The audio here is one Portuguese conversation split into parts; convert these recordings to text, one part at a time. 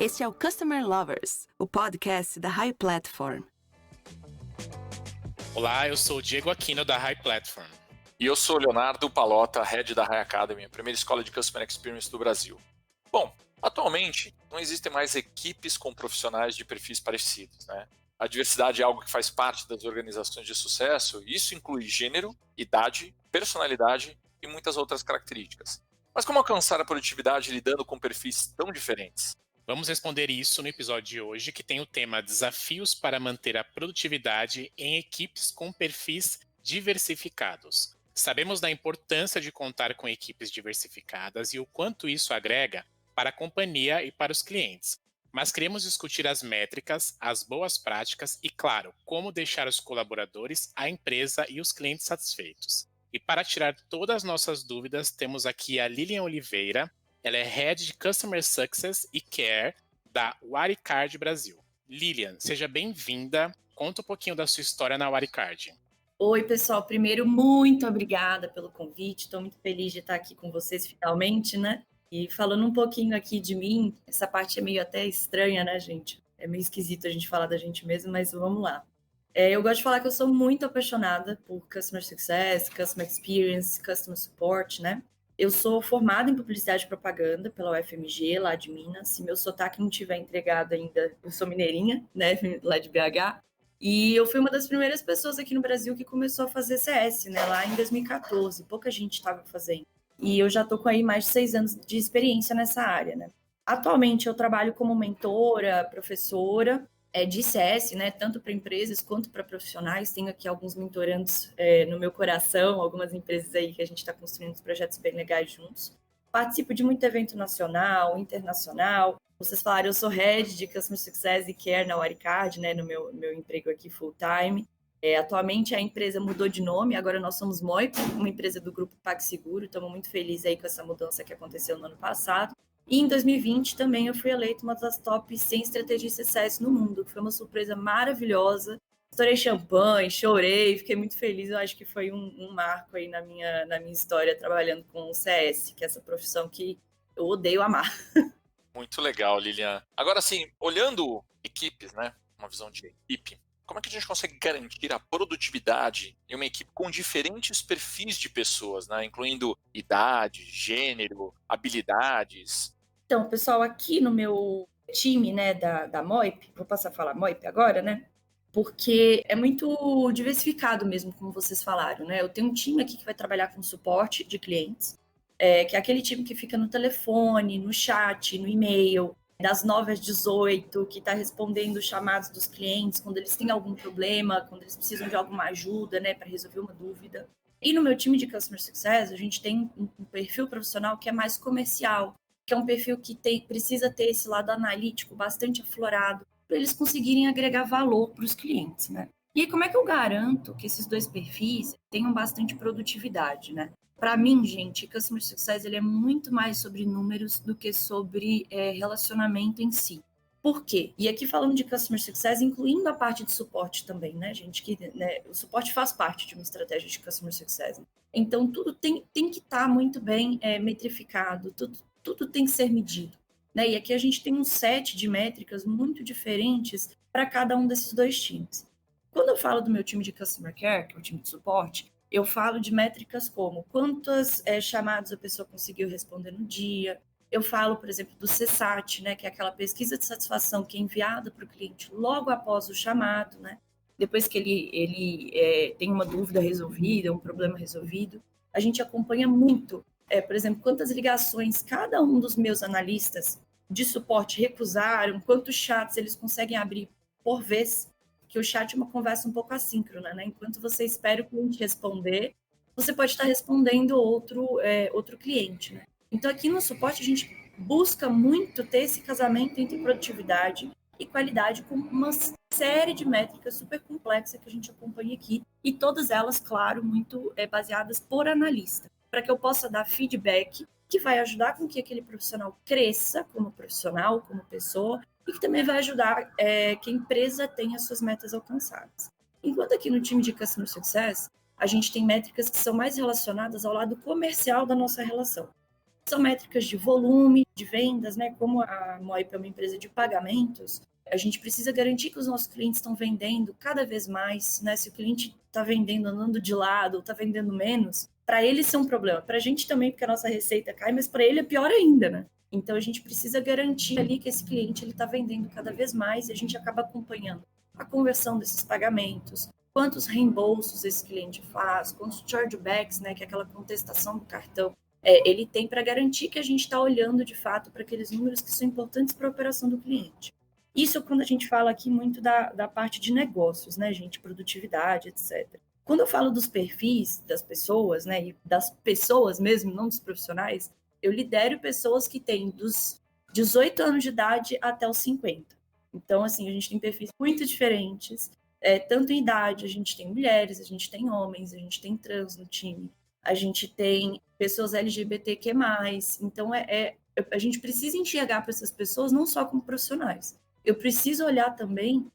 Este é o Customer Lovers, o podcast da High Platform. Olá, eu sou o Diego Aquino da High Platform. E eu sou o Leonardo Palota, Head da High Academy, a primeira escola de Customer Experience do Brasil. Bom, atualmente não existem mais equipes com profissionais de perfis parecidos, né? A diversidade é algo que faz parte das organizações de sucesso e isso inclui gênero, idade, personalidade e muitas outras características. Mas como alcançar a produtividade lidando com perfis tão diferentes? Vamos responder isso no episódio de hoje, que tem o tema Desafios para manter a produtividade em equipes com perfis diversificados. Sabemos da importância de contar com equipes diversificadas e o quanto isso agrega para a companhia e para os clientes. Mas queremos discutir as métricas, as boas práticas e, claro, como deixar os colaboradores, a empresa e os clientes satisfeitos. E para tirar todas as nossas dúvidas, temos aqui a Lilian Oliveira. Ela é Head de Customer Success e Care da Waricard Brasil. Lilian, seja bem-vinda. Conta um pouquinho da sua história na Waricard. Oi, pessoal. Primeiro, muito obrigada pelo convite. Estou muito feliz de estar aqui com vocês finalmente, né? E falando um pouquinho aqui de mim, essa parte é meio até estranha, né, gente? É meio esquisito a gente falar da gente mesmo, mas vamos lá. Eu gosto de falar que eu sou muito apaixonada por Customer Success, Customer Experience, Customer Support, né? Eu sou formada em Publicidade e Propaganda pela UFMG, lá de Minas. Se meu sotaque não tiver entregado ainda, eu sou mineirinha, né, lá de BH. E eu fui uma das primeiras pessoas aqui no Brasil que começou a fazer CS, né, lá em 2014. Pouca gente estava fazendo. E eu já estou com aí mais de 6 anos de experiência nessa área, né? Atualmente eu trabalho como mentora, professora de CS, né, tanto para empresas quanto para profissionais. Tenho aqui alguns mentorandos no meu coração, algumas empresas aí que a gente está construindo projetos bem legais juntos. Participo de muito evento nacional, internacional. Vocês falaram, eu sou Head de Customer Success e Care na Waricard, né, no meu emprego aqui full time. Atualmente a empresa mudou de nome, agora nós somos Moip, uma empresa do grupo PagSeguro. Estamos muito felizes aí com essa mudança que aconteceu no ano passado. E em 2020 também eu fui eleita uma das top 100 estratégias de sucesso no mundo, que foi uma surpresa maravilhosa. Estourei champanhe, chorei, fiquei muito feliz. Eu acho que foi um marco aí na minha história trabalhando com o CS, que é essa profissão que eu odeio amar. Muito legal, Lilian. Agora, assim, olhando equipes, né? Uma visão de equipe, como é que a gente consegue garantir a produtividade em uma equipe com diferentes perfis de pessoas, né? Incluindo idade, gênero, habilidades? Então, pessoal, aqui no meu time, né, da Moip, vou passar a falar Moip agora, né? Porque é muito diversificado mesmo, como vocês falaram, né? Eu tenho um time aqui que vai trabalhar com suporte de clientes, que é aquele time que fica no telefone, no chat, no e-mail, das 9 às 18, que está respondendo os chamados dos clientes quando eles têm algum problema, quando eles precisam de alguma ajuda, né, para resolver uma dúvida. E no meu time de Customer Success, a gente tem um perfil profissional que é mais comercial, que é um perfil que precisa ter esse lado analítico bastante aflorado, para eles conseguirem agregar valor para os clientes, né? E aí, como é que eu garanto que esses dois perfis tenham bastante produtividade, né? Para mim, gente, Customer Success ele é muito mais sobre números do que sobre relacionamento em si. Por quê? E aqui falando de Customer Success, incluindo a parte de suporte também, né, gente? Que, né, o suporte faz parte de uma estratégia de Customer Success. Então, tudo tem que estar muito bem metrificado, tudo tem que ser medido. Né? E aqui a gente tem um set de métricas muito diferentes para cada um desses dois times. Quando eu falo do meu time de Customer Care, que é o time de suporte, eu falo de métricas como quantas chamadas a pessoa conseguiu responder no dia. Eu falo, por exemplo, do CSAT, né, que é aquela pesquisa de satisfação que é enviada para o cliente logo após o chamado, né? Depois que ele tem uma dúvida resolvida, um problema resolvido. A gente acompanha muito, por exemplo, quantas ligações cada um dos meus analistas de suporte recusaram, quantos chats eles conseguem abrir por vez, que o chat é uma conversa um pouco assíncrona, né? Enquanto você espera o cliente responder, você pode estar respondendo outro cliente, né? Então, aqui no suporte, a gente busca muito ter esse casamento entre produtividade e qualidade com uma série de métricas super complexa que a gente acompanha aqui, e todas elas, claro, muito baseadas por analista, para que eu possa dar feedback que vai ajudar com que aquele profissional cresça como profissional, como pessoa, e que também vai ajudar que a empresa tenha suas metas alcançadas. Enquanto aqui no time de Customer Success, a gente tem métricas que são mais relacionadas ao lado comercial da nossa relação. São métricas de volume, de vendas, né? Como a Moip é uma empresa de pagamentos, a gente precisa garantir que os nossos clientes estão vendendo cada vez mais, né? Se o cliente está vendendo andando de lado ou está vendendo menos, para ele isso é um problema. Para a gente também, porque a nossa receita cai, mas para ele é pior ainda, né? Então a gente precisa garantir ali que esse cliente está vendendo cada vez mais e a gente acaba acompanhando a conversão desses pagamentos, quantos reembolsos esse cliente faz, quantos chargebacks, né? Que é aquela contestação do cartão. Ele tem para garantir que a gente está olhando de fato para aqueles números que são importantes para a operação do cliente. Isso é quando a gente fala aqui muito da parte de negócios, né, gente? Produtividade, etc. Quando eu falo dos perfis das pessoas, né, e das pessoas mesmo, não dos profissionais, eu lidero pessoas que têm dos 18 anos de idade até os 50. Então, assim, a gente tem perfis muito diferentes, tanto em idade, a gente tem mulheres, a gente tem homens, a gente tem trans no time, a gente tem pessoas LGBTQ+, então a gente precisa enxergar para essas pessoas não só como profissionais, eu preciso olhar também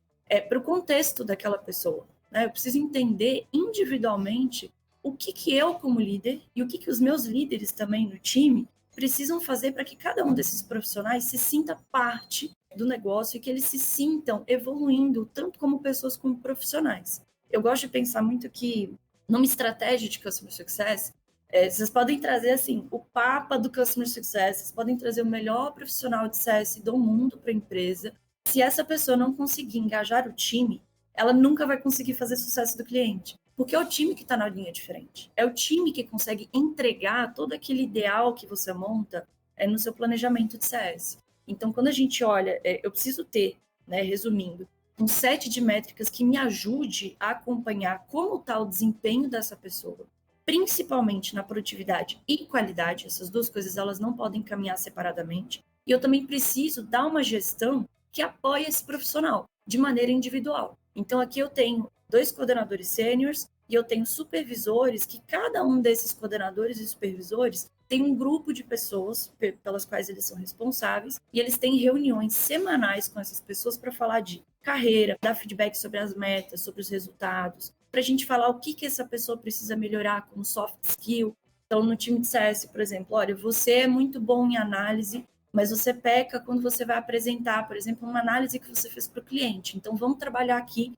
para o contexto daquela pessoa, né? Eu preciso entender individualmente o que eu como líder e o que os meus líderes também no time precisam fazer para que cada um desses profissionais se sinta parte do negócio e que eles se sintam evoluindo tanto como pessoas como profissionais. Eu gosto de pensar muito que numa estratégia de Customer Success, vocês podem trazer assim o papa do Customer Success, vocês podem trazer o melhor profissional de CS do mundo para a empresa. Se essa pessoa não conseguir engajar o time, ela nunca vai conseguir fazer sucesso do cliente. Porque é o time que está na linha de frente. É o time que consegue entregar todo aquele ideal que você monta no seu planejamento de CS. Então, quando a gente olha, eu preciso ter, né, resumindo, um set de métricas que me ajude a acompanhar como está o desempenho dessa pessoa, principalmente na produtividade e qualidade. Essas duas coisas elas não podem caminhar separadamente. E eu também preciso dar uma gestão que apoie esse profissional de maneira individual. Então, aqui eu tenho 2 coordenadores sêniores e eu tenho supervisores que cada um desses coordenadores e supervisores tem um grupo de pessoas pelas quais eles são responsáveis e eles têm reuniões semanais com essas pessoas para falar de carreira, dar feedback sobre as metas, sobre os resultados, para a gente falar o que essa pessoa precisa melhorar como soft skill. Então, no time de CS, por exemplo, olha, você é muito bom em análise, mas você peca quando você vai apresentar, por exemplo, uma análise que você fez para o cliente. Então, vamos trabalhar aqui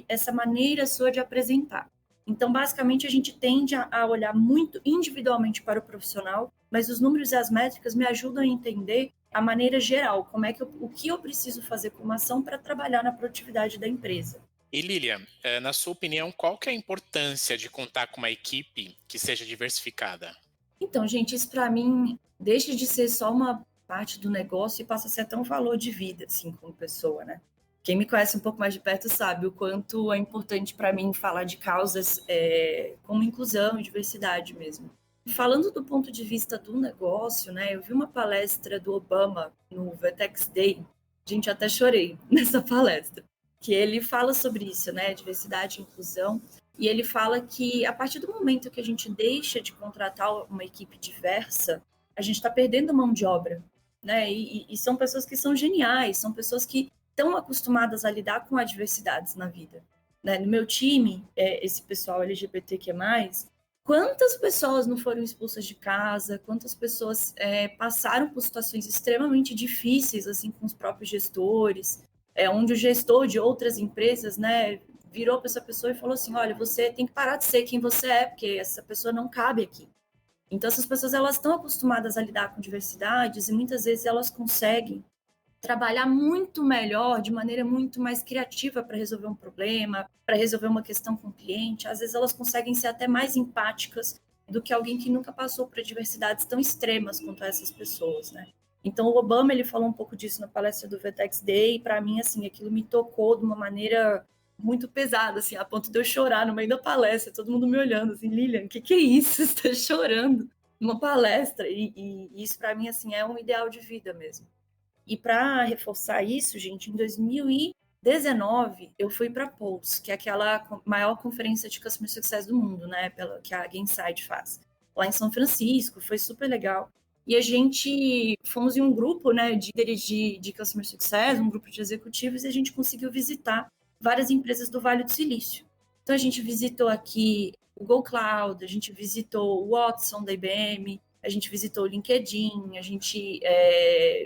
essa maneira sua de apresentar. Então, basicamente, a gente tende a olhar muito individualmente para o profissional, mas os números e as métricas me ajudam a entender a maneira geral, o que eu preciso fazer como ação para trabalhar na produtividade da empresa. E Lilian, na sua opinião, qual que é a importância de contar com uma equipe que seja diversificada? Então, gente, isso para mim deixa de ser só uma parte do negócio e passa a ser até um valor de vida, assim, como pessoa, né? Quem me conhece um pouco mais de perto sabe o quanto é importante para mim falar de causas como inclusão e diversidade mesmo. Falando do ponto de vista do negócio, né? Eu vi uma palestra do Obama no VTEX Day, gente, até chorei nessa palestra, que ele fala sobre isso, né? Diversidade e inclusão. E ele fala que a partir do momento que a gente deixa de contratar uma equipe diversa, a gente está perdendo mão de obra, né? E são pessoas que são geniais, são pessoas que estão acostumadas a lidar com adversidades na vida. Né? No meu time, esse pessoal LGBTQ+, quantas pessoas não foram expulsas de casa, quantas pessoas passaram por situações extremamente difíceis, assim, com os próprios gestores, onde o gestor de outras empresas, né, virou para essa pessoa e falou assim, olha, você tem que parar de ser quem você é, porque essa pessoa não cabe aqui. Então, essas pessoas elas estão acostumadas a lidar com diversidades e muitas vezes elas conseguem trabalhar muito melhor, de maneira muito mais criativa para resolver um problema, para resolver uma questão com o cliente. Às vezes elas conseguem ser até mais empáticas do que alguém que nunca passou por adversidades tão extremas quanto essas pessoas, né? Então, o Obama, ele falou um pouco disso na palestra do VTEX Day, e para mim, assim, aquilo me tocou de uma maneira muito pesada, assim, a ponto de eu chorar no meio da palestra, todo mundo me olhando, assim, Lilian, o que é isso? Você está chorando numa palestra? E isso, para mim, assim, é um ideal de vida mesmo. E para reforçar isso, gente, em 2019, eu fui para a Pulse, que é aquela maior conferência de Customer Success do mundo, né, que a Gainside faz, lá em São Francisco, foi super legal. E a gente fomos em um grupo, né, de líderes de Customer Success, um grupo de executivos, e a gente conseguiu visitar várias empresas do Vale do Silício. Então, a gente visitou aqui o Go Cloud, a gente visitou o Watson da IBM, a gente visitou o LinkedIn, a gente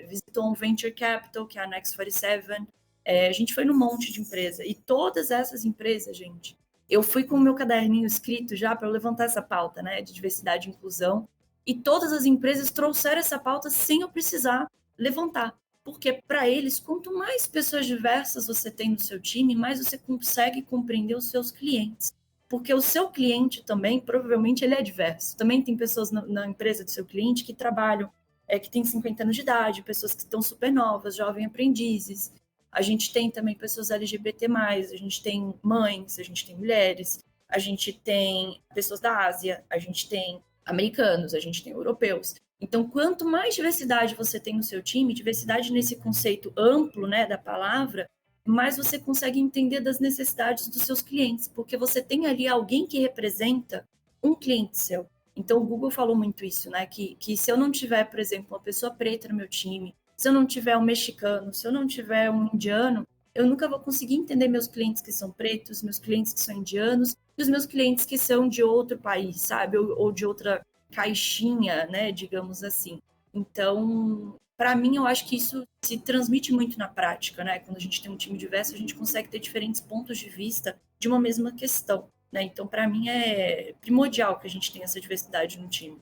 visitou um Venture Capital, que é a Next 47, a gente foi num monte de empresa. E todas essas empresas, gente, eu fui com o meu caderninho escrito já para eu levantar essa pauta, né, de diversidade e inclusão, e todas as empresas trouxeram essa pauta sem eu precisar levantar. Porque, para eles, quanto mais pessoas diversas você tem no seu time, mais você consegue compreender os seus clientes. Porque o seu cliente também, provavelmente, ele é diverso. Também tem pessoas na empresa do seu cliente que trabalham, que têm 50 anos de idade, pessoas que estão super novas, jovens aprendizes. A gente tem também pessoas LGBT+, a gente tem mães, a gente tem mulheres, a gente tem pessoas da Ásia, a gente tem americanos, a gente tem europeus. Então, quanto mais diversidade você tem no seu time, diversidade nesse conceito amplo, né, da palavra, mais você consegue entender das necessidades dos seus clientes, porque você tem ali alguém que representa um cliente seu. Então, o Google falou muito isso, né, que se eu não tiver, por exemplo, uma pessoa preta no meu time, se eu não tiver um mexicano, se eu não tiver um indiano, eu nunca vou conseguir entender meus clientes que são pretos, meus clientes que são indianos, e os meus clientes que são de outro país, sabe, ou de outra caixinha, né, digamos assim. Então, para mim, eu acho que isso se transmite muito na prática, né? Quando a gente tem um time diverso, a gente consegue ter diferentes pontos de vista de uma mesma questão, né? Então, para mim, é primordial que a gente tenha essa diversidade no time.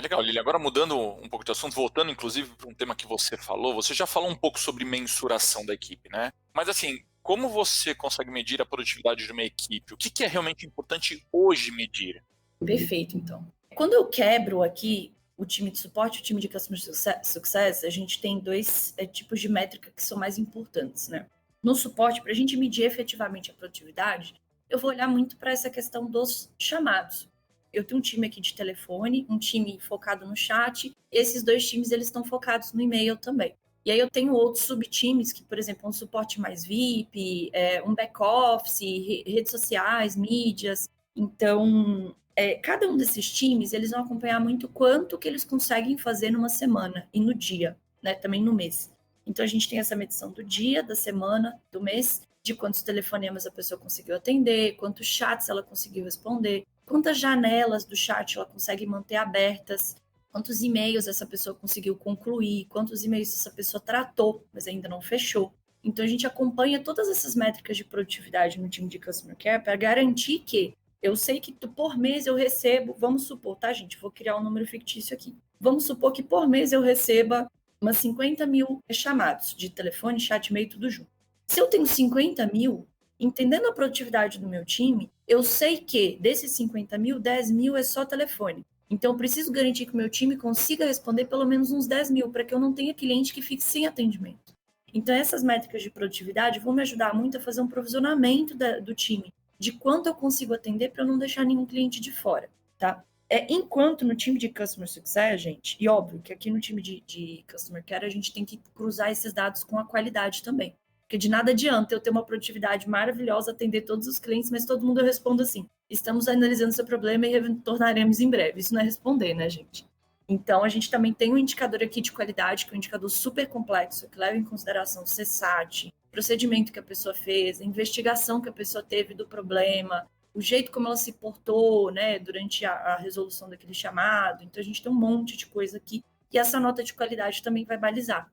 Legal, Lili. Agora mudando um pouco de assunto, voltando inclusive para um tema que você falou, você já falou um pouco sobre mensuração da equipe, né? Mas assim, como você consegue medir a produtividade de uma equipe? O que é realmente importante hoje medir? Perfeito, então. Quando eu quebro aqui o time de suporte e o time de Customer Success, a gente tem dois tipos de métrica que são mais importantes, né? No suporte, para a gente medir efetivamente a produtividade, eu vou olhar muito para essa questão dos chamados. Eu tenho um time aqui de telefone, um time focado no chat, e esses dois times eles estão focados no e-mail também. E aí eu tenho outros subtimes, que, por exemplo, um suporte mais VIP, um back-office, redes sociais, mídias. Então, cada um desses times, eles vão acompanhar muito quanto que eles conseguem fazer numa semana e no dia, né? Também no mês. Então, a gente tem essa medição do dia, da semana, do mês, de quantos telefonemas a pessoa conseguiu atender, quantos chats ela conseguiu responder, quantas janelas do chat ela consegue manter abertas, quantos e-mails essa pessoa conseguiu concluir, quantos e-mails essa pessoa tratou, mas ainda não fechou. Então, a gente acompanha todas essas métricas de produtividade no time de Customer Care para garantir que eu sei que por mês eu recebo, vamos supor, tá, gente? Vou criar um número fictício aqui. Vamos supor que por mês eu receba umas 50 mil chamados de telefone, chat, e-mail, tudo junto. Se eu tenho 50 mil, entendendo a produtividade do meu time, eu sei que desses 50 mil, 10 mil é só telefone. Então, eu preciso garantir que o meu time consiga responder pelo menos uns 10 mil, para que eu não tenha cliente que fique sem atendimento. Então, essas métricas de produtividade vão me ajudar muito a fazer um provisionamento do time, de quanto eu consigo atender para eu não deixar nenhum cliente de fora, tá? Enquanto no time de Customer Success, gente, e óbvio que aqui no time de Customer Care a gente tem que cruzar esses dados com a qualidade também. Porque de nada adianta eu ter uma produtividade maravilhosa, atender todos os clientes, mas todo mundo eu respondo assim, estamos analisando seu problema e retornaremos em breve. Isso não é responder, né, gente? Então, a gente também tem um indicador aqui de qualidade, que é um indicador super complexo, que leva em consideração o CSAT, procedimento que a pessoa fez, a investigação que a pessoa teve do problema, o jeito como ela se portou, né, durante a resolução daquele chamado. Então, a gente tem um monte de coisa aqui, e essa nota de qualidade também vai balizar.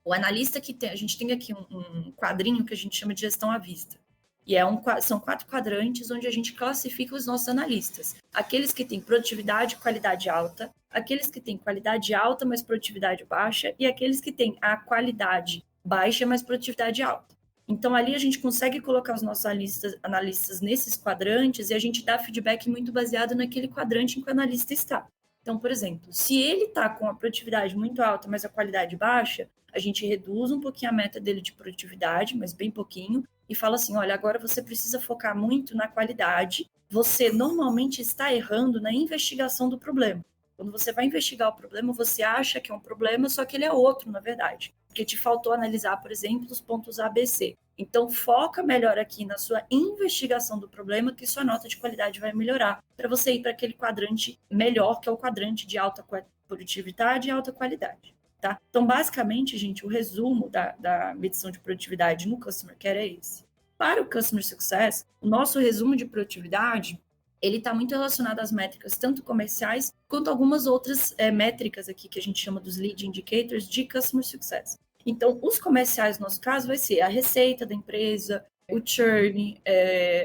O analista que tem, a gente tem aqui um quadrinho que a gente chama de gestão à vista. E são 4 quadrantes onde a gente classifica os nossos analistas. Aqueles que têm produtividade e qualidade alta, aqueles que têm qualidade alta, mas produtividade baixa, e aqueles que têm a qualidade baixa, mas produtividade alta. Então, ali a gente consegue colocar os nossos analistas nesses quadrantes e a gente dá feedback muito baseado naquele quadrante em que o analista está. Então, por exemplo, se ele está com a produtividade muito alta, mas a qualidade baixa, a gente reduz um pouquinho a meta dele de produtividade, mas bem pouquinho, e fala assim, olha, agora você precisa focar muito na qualidade, você normalmente está errando na investigação do problema. Quando você vai investigar o problema, você acha que é um problema, só que ele é outro, na verdade, porque te faltou analisar, por exemplo, os pontos A, B, C. Então, foca melhor aqui na sua investigação do problema, que sua nota de qualidade vai melhorar, para você ir para aquele quadrante melhor, que é o quadrante de alta produtividade e alta qualidade. Tá? Então, basicamente, gente, o resumo da medição de produtividade no Customer Care é esse. Para o Customer Success, o nosso resumo de produtividade ele está muito relacionado às métricas, tanto comerciais, quanto algumas outras métricas aqui, que a gente chama dos lead indicators de Customer Success. Então, os comerciais, no nosso caso, vai ser a receita da empresa, o churn,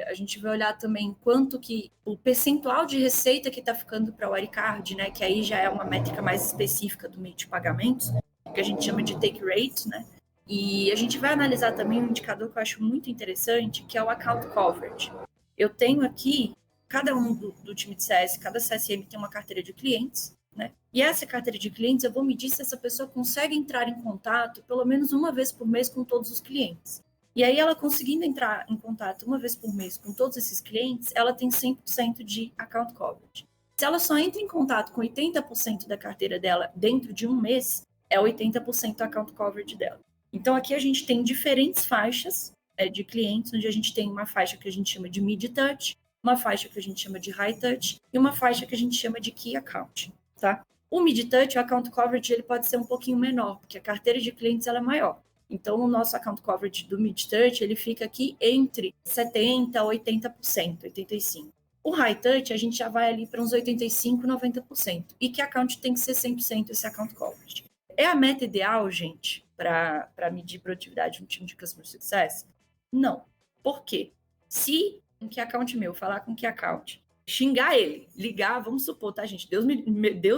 a gente vai olhar também quanto que o percentual de receita que está ficando para o Wirecard, né, que aí já é uma métrica mais específica do meio de pagamentos, que a gente chama de take rate, né? E a gente vai analisar também um indicador que eu acho muito interessante, que é o account coverage. Eu tenho aqui, cada um do time de CS, cada CSM tem uma carteira de clientes, né? E essa carteira de clientes, eu vou medir se essa pessoa consegue entrar em contato pelo menos uma vez por mês com todos os clientes. E aí, ela conseguindo entrar em contato uma vez por mês com todos esses clientes, ela tem 100% de account coverage. Se ela só entra em contato com 80% da carteira dela dentro de um mês, é 80% account coverage dela. Então, aqui a gente tem diferentes faixas de clientes, onde a gente tem uma faixa que a gente chama de mid-touch, uma faixa que a gente chama de high-touch e uma faixa que a gente chama de key account, tá? O mid-touch, o account coverage, ele pode ser um pouquinho menor, porque a carteira de clientes ela é maior. Então, o nosso account coverage do mid-touch, ele fica aqui entre 70% a 80%, 85%. O high-touch, a gente já vai ali para uns 85%, 90%. E que account tem que ser 100% esse account coverage. É a meta ideal, gente, para medir produtividade no time de Customer Success? Não. Por quê? Se um key account meu falar com um key account, xingar ele, ligar, vamos supor, tá, gente? Deus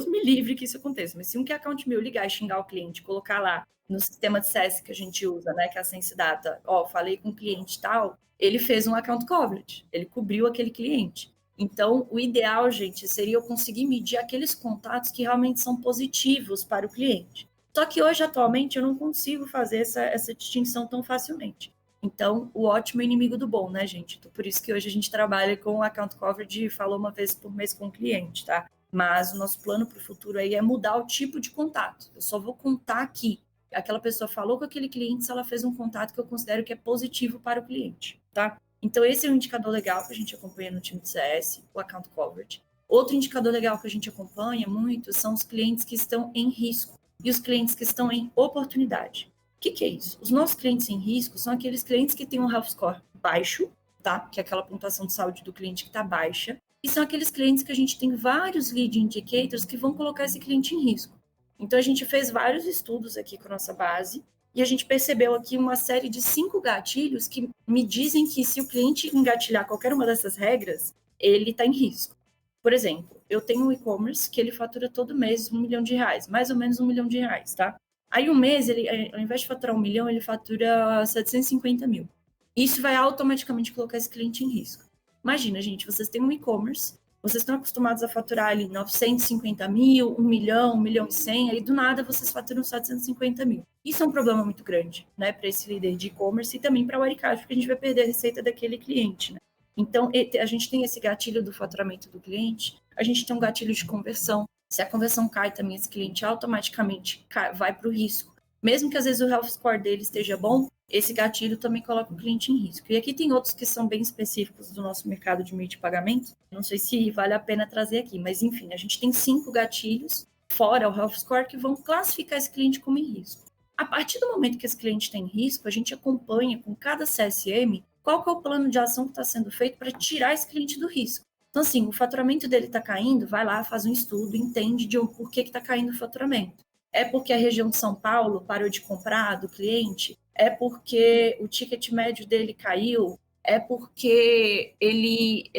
me livre que isso aconteça, mas se um key account meu ligar e xingar o cliente, colocar lá no sistema de CS que a gente usa, né, que é a Sense Data, falei com o cliente tal, ele fez um account coverage, ele cobriu aquele cliente. Então, o ideal, gente, seria eu conseguir medir aqueles contatos que realmente são positivos para o cliente. Só que hoje, atualmente, eu não consigo fazer essa distinção tão facilmente. Então, o ótimo é inimigo do bom, né, gente? Então, por isso que hoje a gente trabalha com account coverage e falou uma vez por mês com o cliente, tá? Mas o nosso plano para o futuro aí é mudar o tipo de contato. Eu só vou contar aqui. Aquela pessoa falou com aquele cliente se ela fez um contato que eu considero que é positivo para o cliente, tá? Então, esse é um indicador legal que a gente acompanha no time de CS, o account coverage. Outro indicador legal que a gente acompanha muito são os clientes que estão em risco e os clientes que estão em oportunidade. O que é isso? Os nossos clientes em risco são aqueles clientes que têm um health score baixo, tá? Que é aquela pontuação de saúde do cliente que está baixa. E são aqueles clientes que a gente tem vários lead indicators que vão colocar esse cliente em risco. Então, a gente fez vários estudos aqui com a nossa base e a gente percebeu aqui uma série de 5 gatilhos que me dizem que se o cliente engatilhar qualquer uma dessas regras, ele está em risco. Por exemplo, eu tenho um e-commerce que ele fatura todo mês R$1 milhão, mais ou menos R$1 milhão, tá? Aí um mês, ele, ao invés de faturar 1 milhão, ele fatura 750 mil. Isso vai automaticamente colocar esse cliente em risco. Imagina, gente, vocês têm um e-commerce, vocês estão acostumados a faturar ali 950 mil, 1 milhão, 1 milhão e 100, aí do nada vocês faturam 750 mil. Isso é um problema muito grande, né, para esse líder de e-commerce e também para o Wirecard, porque a gente vai perder a receita daquele cliente, né? Então, a gente tem esse gatilho do faturamento do cliente, a gente tem um gatilho de conversão. Se a conversão cai também, esse cliente automaticamente vai para o risco. Mesmo que às vezes o health score dele esteja bom, esse gatilho também coloca o cliente em risco. E aqui tem outros que são bem específicos do nosso mercado de meio de pagamento. Não sei se vale a pena trazer aqui, mas enfim, a gente tem 5 gatilhos, fora o health score, que vão classificar esse cliente como em risco. A partir do momento que esse cliente está em risco, a gente acompanha com cada CSM qual que é o plano de ação que está sendo feito para tirar esse cliente do risco. Então, assim, o faturamento dele está caindo, vai lá, faz um estudo, entende de por que está caindo o faturamento. É porque a região de São Paulo parou de comprar do cliente? É porque o ticket médio dele caiu? É porque ele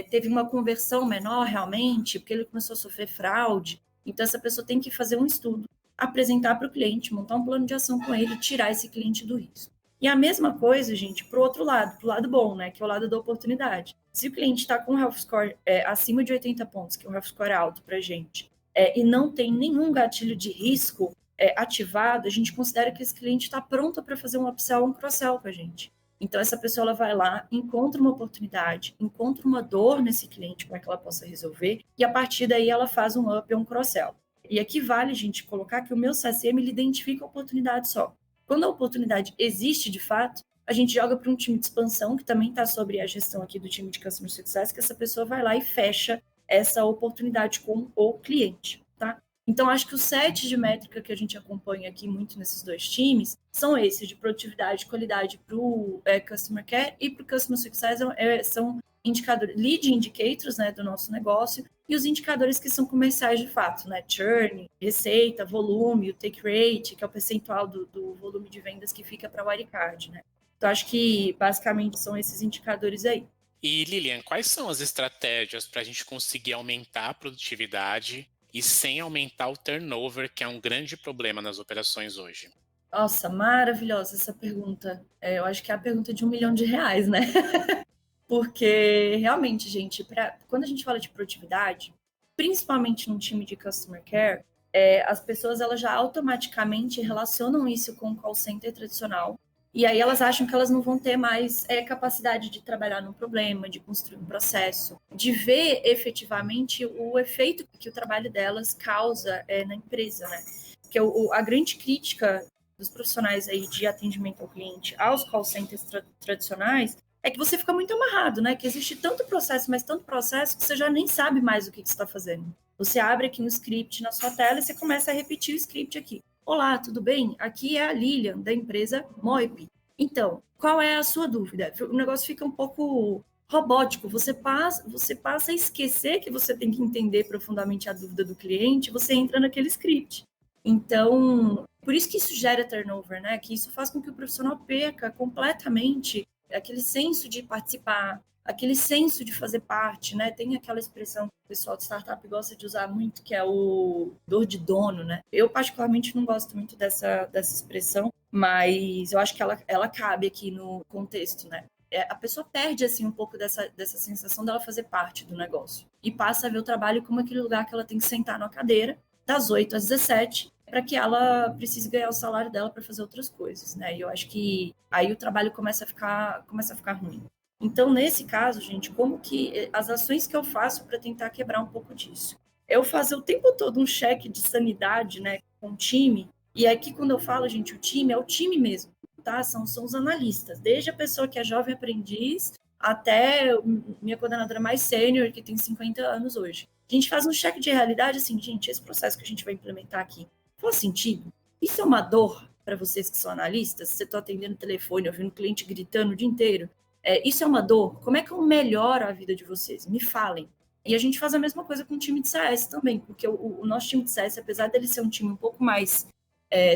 teve uma conversão menor realmente? Porque ele começou a sofrer fraude? Então, essa pessoa tem que fazer um estudo, apresentar para o cliente, montar um plano de ação com ele, tirar esse cliente do risco. E a mesma coisa, gente, para o outro lado, para o lado bom, né, que é o lado da oportunidade. Se o cliente está com um health score acima de 80 pontos, que é um health score alto para a gente, e não tem nenhum gatilho de risco ativado, a gente considera que esse cliente está pronto para fazer um upsell ou um cross-sell com a gente. Então, essa pessoa ela vai lá, encontra uma oportunidade, encontra uma dor nesse cliente para que ela possa resolver, e a partir daí ela faz um up ou um cross-sell. E aqui vale, gente, colocar que o meu CSM ele identifica a oportunidade só. Quando a oportunidade existe de fato, a gente joga para um time de expansão, que também está sobre a gestão aqui do time de Customer Success, que essa pessoa vai lá e fecha essa oportunidade com o cliente, tá? Então, acho que os sets de métrica que a gente acompanha aqui muito nesses dois times são esses, de produtividade e qualidade para o Customer Care e para o Customer Success são indicadores, lead indicators, né, do nosso negócio, e os indicadores que são comerciais de fato, né, churn, receita, volume, o take rate, que é o percentual do volume de vendas que fica para o Wirecard, né. Então, acho que basicamente são esses indicadores aí. E Lilian, quais são as estratégias para a gente conseguir aumentar a produtividade e sem aumentar o turnover, que é um grande problema nas operações hoje? Nossa, maravilhosa essa pergunta. Eu acho que é a pergunta de R$1 milhão, né? Porque, realmente, gente, quando a gente fala de produtividade, principalmente num time de Customer Care, as pessoas elas já automaticamente relacionam isso com o call center tradicional. E aí elas acham que elas não vão ter mais capacidade de trabalhar num problema, de construir um processo, de ver efetivamente o efeito que o trabalho delas causa na empresa, né? Porque a grande crítica dos profissionais aí de atendimento ao cliente aos call centers tradicionais é que você fica muito amarrado, né? Que existe tanto processo, mas tanto processo que você já nem sabe mais o que você está fazendo. Você abre aqui um script na sua tela e você começa a repetir o script aqui. Olá, tudo bem? Aqui é a Lilian, da empresa Moip. Então, qual é a sua dúvida? O negócio fica um pouco robótico. Você passa a esquecer que você tem que entender profundamente a dúvida do cliente, você entra naquele script. Então, por isso que isso gera turnover, né? Que isso faz com que o profissional perca completamente aquele senso de participar, aquele senso de fazer parte, né? Tem aquela expressão que o pessoal de startup gosta de usar muito, que é o dor de dono, né? Eu, particularmente, não gosto muito dessa expressão, mas eu acho que ela cabe aqui no contexto, né? A pessoa perde, assim, um pouco dessa sensação dela fazer parte do negócio e passa a ver o trabalho como aquele lugar que ela tem que sentar numa cadeira das 8 às 17, para que ela precise ganhar o salário dela para fazer outras coisas, né? E eu acho que aí o trabalho começa a ficar ruim. Então, nesse caso, gente, como que as ações que eu faço para tentar quebrar um pouco disso? Eu fazer o tempo todo um cheque de sanidade, né, com o time. E aqui, quando eu falo, gente, o time é o time mesmo, tá? São os analistas, desde a pessoa que é jovem aprendiz até minha coordenadora mais sênior, que tem 50 anos hoje. A gente faz um cheque de realidade assim, gente, esse processo que a gente vai implementar aqui faz sentido? Isso é uma dor para vocês que são analistas? Você está atendendo o telefone, ouvindo o cliente gritando o dia inteiro? Isso é uma dor? Como é que eu melhoro a vida de vocês? Me falem. E a gente faz a mesma coisa com o time de CS também, porque o nosso time de CS, apesar dele ser um time um pouco mais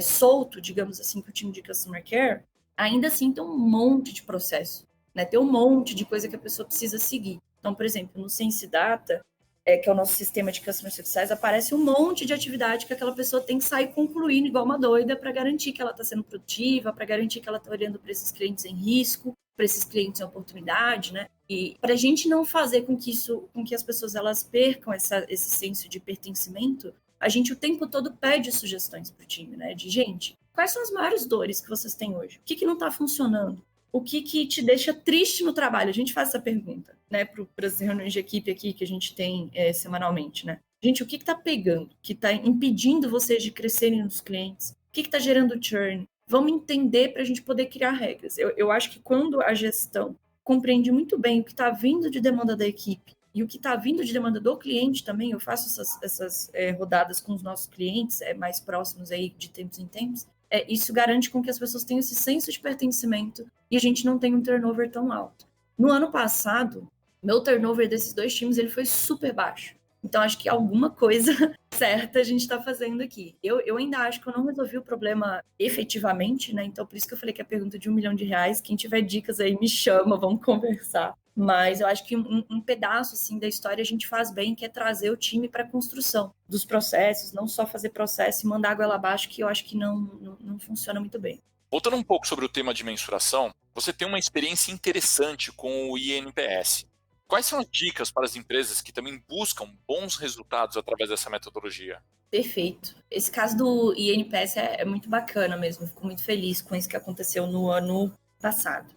solto, digamos assim, que o time de Customer Care, ainda assim tem um monte de processo, né? Tem um monte de coisa que a pessoa precisa seguir. Então, por exemplo, no Sense Data, que é o nosso sistema de Customer Success, aparece um monte de atividade que aquela pessoa tem que sair concluindo igual uma doida para garantir que ela está sendo produtiva, para garantir que ela está olhando para esses clientes em risco, para esses clientes em oportunidade, né? E para a gente não fazer com que as pessoas elas percam esse senso de pertencimento, a gente o tempo todo pede sugestões para o time, né? De gente, quais são as maiores dores que vocês têm hoje? O que não está funcionando? O que te deixa triste no trabalho? A gente faz essa pergunta, né, para as reuniões de equipe aqui que a gente tem semanalmente, né? Gente, o que está pegando? Que está impedindo vocês de crescerem nos clientes? O que está gerando churn? Vamos entender para a gente poder criar regras. Eu acho que quando a gestão compreende muito bem o que está vindo de demanda da equipe e o que está vindo de demanda do cliente também, eu faço essas rodadas com os nossos clientes mais próximos aí de tempos em tempos, isso garante com que as pessoas tenham esse senso de pertencimento e a gente não tenha um turnover tão alto. No ano passado, meu turnover desses dois times ele foi super baixo. Então, acho que alguma coisa certa a gente está fazendo aqui. Eu ainda acho que eu não resolvi o problema efetivamente, né? Então, por isso que eu falei que a pergunta de R$1 milhão. Quem tiver dicas aí, me chama, vamos conversar. Mas eu acho que um pedaço assim, da história a gente faz bem, que é trazer o time para a construção dos processos, não só fazer processo e mandar água lá abaixo, que eu acho que não funciona muito bem. Voltando um pouco sobre o tema de mensuração, você tem uma experiência interessante com o INPS. Quais são as dicas para as empresas que também buscam bons resultados através dessa metodologia? Perfeito. Esse caso do INPS é muito bacana mesmo. Fico muito feliz com isso que aconteceu no ano passado.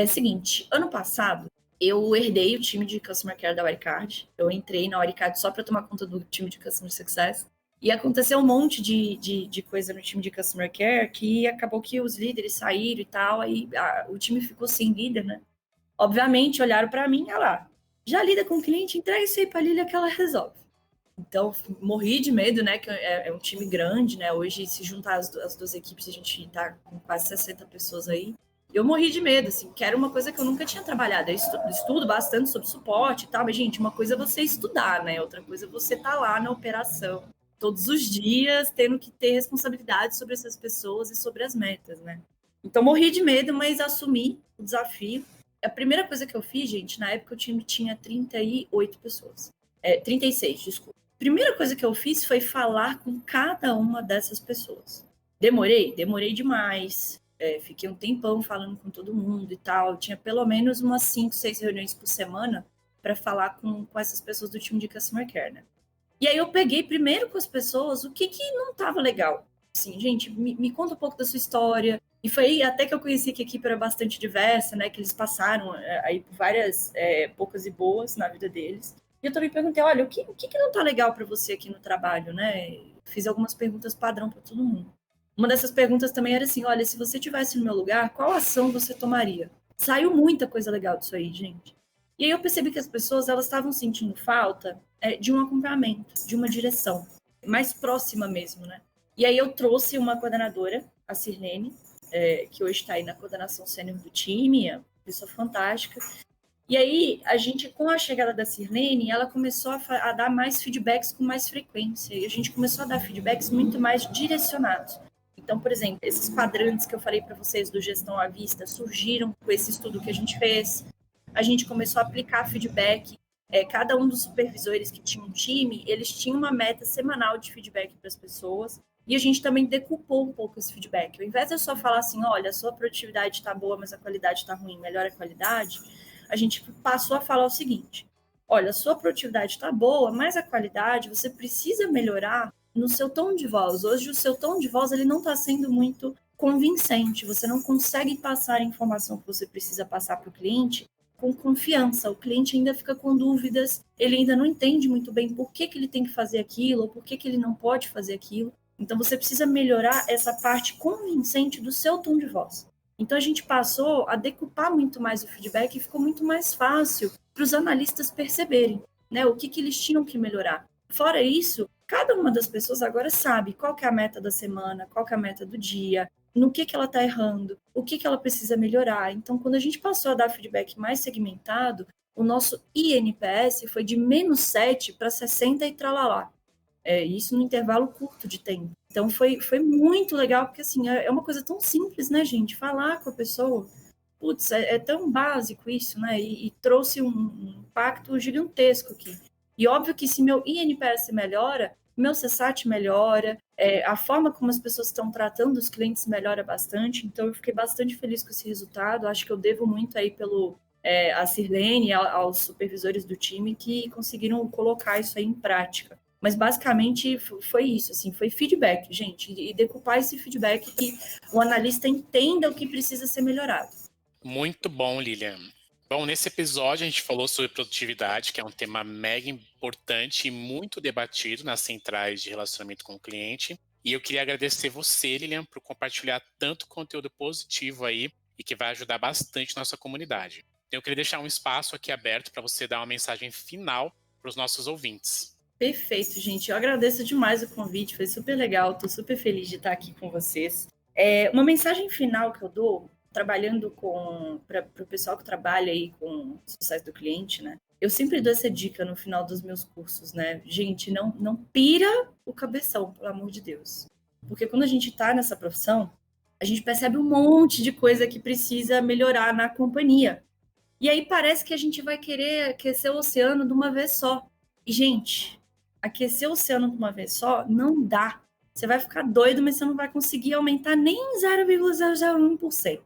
Seguinte, ano passado, eu herdei o time de Customer Care da Wirecard. Eu entrei na Wirecard só para tomar conta do time de Customer Success. E aconteceu um monte de coisa no time de Customer Care que acabou que os líderes saíram e tal, aí o time ficou sem líder, né? Obviamente, olharam para mim, olha lá, já lida com o cliente, entrega isso aí para a Lilia que ela resolve. Então, morri de medo, né? Que é um time grande, né? Hoje, se juntar as duas equipes, a gente tá com quase 60 pessoas aí. Eu morri de medo, assim, que era uma coisa que eu nunca tinha trabalhado. Eu estudo bastante sobre suporte e tal, mas, gente, uma coisa é você estudar, né? Outra coisa é você estar lá na operação, todos os dias, tendo que ter responsabilidade sobre essas pessoas e sobre as metas, né? Então, morri de medo, mas assumi o desafio. A primeira coisa que eu fiz, gente, na época o time tinha 38 pessoas. 36, desculpa. A primeira coisa que eu fiz foi falar com cada uma dessas pessoas. Demorei demais. Fiquei um tempão falando com todo mundo e tal. Tinha pelo menos umas 5, 6 reuniões por semana para falar com essas pessoas do time de Customer Care, né? E aí eu peguei primeiro com as pessoas o que não estava legal. Assim, gente, me conta um pouco da sua história. E foi aí até que eu conheci que a equipe era bastante diversa, né? Que eles passaram aí por várias poucas e boas na vida deles. E eu também perguntei, olha, o que não tá legal para você aqui no trabalho, né? Fiz algumas perguntas padrão para todo mundo. Uma dessas perguntas também era assim, olha, se você estivesse no meu lugar, qual ação você tomaria? Saiu muita coisa legal disso aí, gente. E aí eu percebi que as pessoas, elas estavam sentindo falta de um acompanhamento, de uma direção, mais próxima mesmo, né? E aí eu trouxe uma coordenadora, a Sirlene, que hoje está aí na coordenação sênior do time, é uma pessoa fantástica. E aí, a gente, com a chegada da Sirlene, ela começou a dar mais feedbacks com mais frequência, e a gente começou a dar feedbacks muito mais direcionados. Então, por exemplo, esses quadrantes que eu falei para vocês do gestão à vista surgiram com esse estudo que a gente fez. A gente começou a aplicar feedback. Cada um dos supervisores que tinha um time, eles tinham uma meta semanal de feedback para as pessoas. E a gente também decupou um pouco esse feedback. Ao invés de eu só falar assim, olha, a sua produtividade está boa, mas a qualidade está ruim, melhora a qualidade, a gente passou a falar o seguinte, olha, a sua produtividade está boa, mas a qualidade você precisa melhorar no seu tom de voz. Hoje o seu tom de voz ele não está sendo muito convincente, você não consegue passar a informação que você precisa passar para o cliente com confiança. O cliente ainda fica com dúvidas, ele ainda não entende muito bem por que ele tem que fazer aquilo, ou por que ele não pode fazer aquilo. Então, você precisa melhorar essa parte convincente do seu tom de voz. Então, a gente passou a decupar muito mais o feedback e ficou muito mais fácil para os analistas perceberem, né, o que eles tinham que melhorar. Fora isso, cada uma das pessoas agora sabe qual que é a meta da semana, qual que é a meta do dia, no que ela está errando, o que ela precisa melhorar. Então, quando a gente passou a dar feedback mais segmentado, o nosso INPS foi de -7 para 60 e tralalá. Isso no intervalo curto de tempo. Então, foi muito legal, porque, assim, é uma coisa tão simples, né, gente? Falar com a pessoa, putz, é tão básico isso, né? E trouxe um impacto gigantesco aqui. E óbvio que se meu INPS melhora, meu CSAT melhora, a forma como as pessoas estão tratando os clientes melhora bastante. Então, eu fiquei bastante feliz com esse resultado. Acho que eu devo muito aí a Sirlene e aos supervisores do time que conseguiram colocar isso aí em prática. Mas, basicamente, foi isso, assim, foi feedback, gente, e decupar esse feedback que o analista entenda o que precisa ser melhorado. Muito bom, Lilian. Bom, nesse episódio a gente falou sobre produtividade, que é um tema mega importante e muito debatido nas centrais de relacionamento com o cliente. E eu queria agradecer você, Lilian, por compartilhar tanto conteúdo positivo aí e que vai ajudar bastante nossa comunidade. Eu queria deixar um espaço aqui aberto para você dar uma mensagem final para os nossos ouvintes. Perfeito, gente. Eu agradeço demais o convite, foi super legal, estou super feliz de estar aqui com vocês. Uma mensagem final que eu dou, trabalhando para o pessoal que trabalha aí com o sucesso do cliente, né? Eu sempre dou essa dica no final dos meus cursos, né? Gente, não pira o cabeção, pelo amor de Deus. Porque quando a gente está nessa profissão, a gente percebe um monte de coisa que precisa melhorar na companhia. E aí parece que a gente vai querer aquecer o oceano de uma vez só. E, gente, aquecer o oceano de uma vez só não dá. Você vai ficar doido, mas você não vai conseguir aumentar nem 0,001%.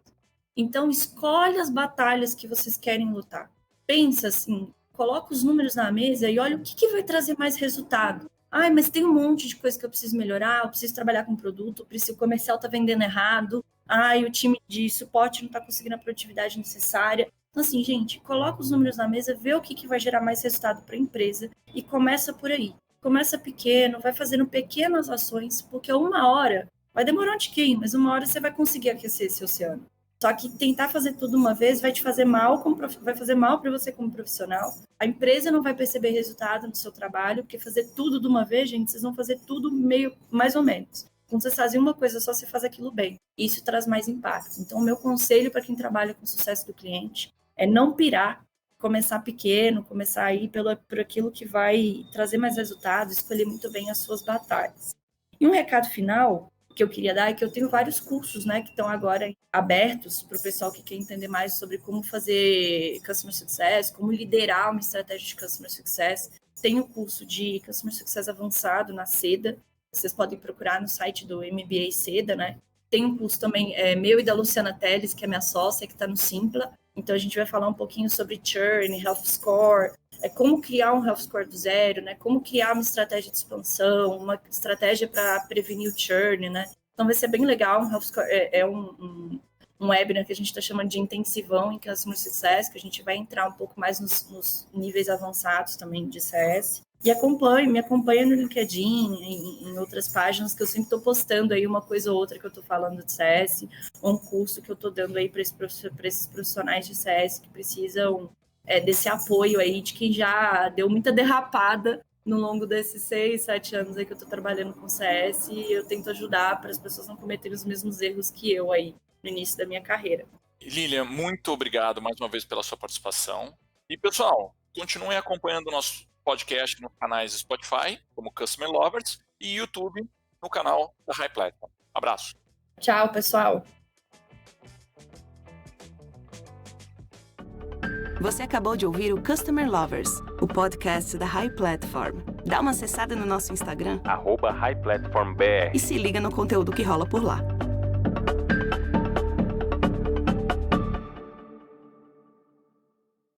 Então, escolhe as batalhas que vocês querem lutar. Pensa assim, coloca os números na mesa e olha o que vai trazer mais resultado. Ai, mas tem um monte de coisa que eu preciso melhorar, eu preciso trabalhar com produto, o comercial está vendendo errado, ai, o time de suporte não está conseguindo a produtividade necessária. Então, assim, gente, coloca os números na mesa, vê o que vai gerar mais resultado para a empresa e começa por aí. Começa pequeno, vai fazendo pequenas ações, porque uma hora, vai demorar um tiquinho, mas uma hora você vai conseguir aquecer esse oceano. Só que tentar fazer tudo uma vez vai te fazer mal, vai fazer mal para você como profissional. A empresa não vai perceber resultado no seu trabalho, porque fazer tudo de uma vez, gente, vocês vão fazer tudo meio mais ou menos. Quando você faz uma coisa só, você faz aquilo bem. Isso traz mais impacto. Então, o meu conselho para quem trabalha com o sucesso do cliente é não pirar, começar pequeno, começar a ir por aquilo que vai trazer mais resultados, escolher muito bem as suas batalhas. E um recado final que eu queria dar é que eu tenho vários cursos, né, que estão agora abertos para o pessoal que quer entender mais sobre como fazer Customer Success, como liderar uma estratégia de Customer Success. Tem o curso de Customer Success avançado na Seda, vocês podem procurar no site do MBA Seda, né? Tem um curso também meu e da Luciana Teles, que é minha sócia, que está no Simpla. Então, a gente vai falar um pouquinho sobre churn, health score, como criar um health score do zero, né? Como criar uma estratégia de expansão, uma estratégia para prevenir o churn, né? Então, vai ser bem legal. Um health score um webinar que a gente está chamando de intensivão em Customer Success, que a gente vai entrar um pouco mais nos níveis avançados também de CS. E me acompanha no LinkedIn, em outras páginas, que eu sempre estou postando aí uma coisa ou outra que eu estou falando de CS, ou um curso que eu estou dando aí para esses profissionais de CS que precisam desse apoio aí, de quem já deu muita derrapada no longo desses 6, 7 anos aí que eu estou trabalhando com CS, e eu tento ajudar para as pessoas não cometerem os mesmos erros que eu aí no início da minha carreira. Lilian, muito obrigado mais uma vez pela sua participação. E, pessoal, continuem acompanhando o nosso podcast nos canais Spotify, como Customer Lovers, e YouTube, no canal da High Platform. Abraço. Tchau, pessoal. Você acabou de ouvir o Customer Lovers, o podcast da High Platform. Dá uma acessada no nosso Instagram, @HighPlatformBR. e se liga no conteúdo que rola por lá.